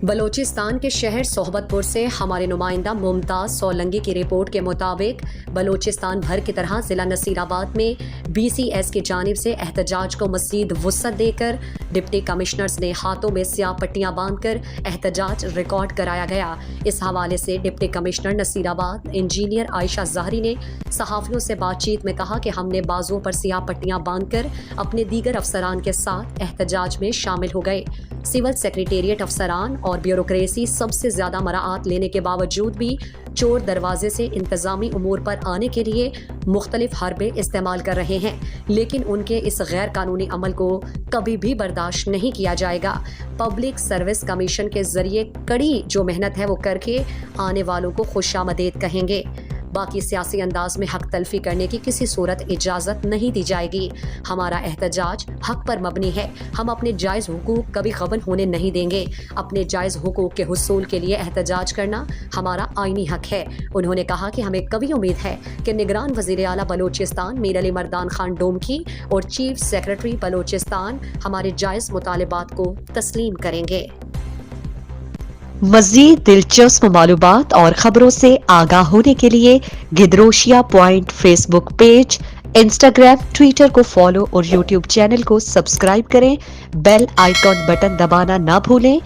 بلوچستان کے شہر صحبت پور سے ہمارے نمائندہ ممتاز سولنگی کی رپورٹ کے مطابق بلوچستان بھر کی طرح ضلع نصیر آباد میں بی سی ایس کی جانب سے احتجاج کو مزید وسعت دے کر ڈپٹی کمشنرز نے ہاتھوں میں سیاہ پٹیاں باندھ کر احتجاج ریکارڈ کرایا گیا۔ اس حوالے سے ڈپٹی کمشنر نصیر آباد انجینئر عائشہ زہری نے صحافیوں سے بات چیت میں کہا کہ ہم نے بازوؤں پر سیاہ پٹیاں باندھ کر اپنے دیگر افسران کے ساتھ احتجاج میں شامل ہو گئے۔ سول سیکریٹریٹ افسران اور بیوروکریسی سب سے زیادہ مراعات لینے کے باوجود بھی چور دروازے سے انتظامی امور پر آنے کے لیے مختلف حربے استعمال کر رہے ہیں، لیکن ان کے اس غیر قانونی عمل کو کبھی بھی برداشت نہیں کیا جائے گا۔ پبلک سروس کمیشن کے ذریعے کڑی جو محنت ہے وہ کر کے آنے والوں کو خوش آمدید کہیں گے۔ باقی سیاسی انداز میں حق تلفی کرنے کی کسی صورت اجازت نہیں دی جائے گی۔ ہمارا احتجاج حق پر مبنی ہے، ہم اپنے جائز حقوق کبھی غبن ہونے نہیں دیں گے۔ اپنے جائز حقوق کے حصول کے لیے احتجاج کرنا ہمارا آئینی حق ہے۔ انہوں نے کہا کہ ہمیں کبھی امید ہے کہ نگران وزیر اعلیٰ بلوچستان میر علی مردان خان ڈومکی اور چیف سیکرٹری بلوچستان ہمارے جائز مطالبات کو تسلیم کریں گے۔ مزید دلچسپ معلومات اور خبروں سے آگاہ ہونے کے لیے Gedrosia point Facebook page, Instagram, Twitter کو فالو اور یوٹیوب چینل کو سبسکرائب کریں۔ بیل آئیکن بٹن دبانا نہ بھولیں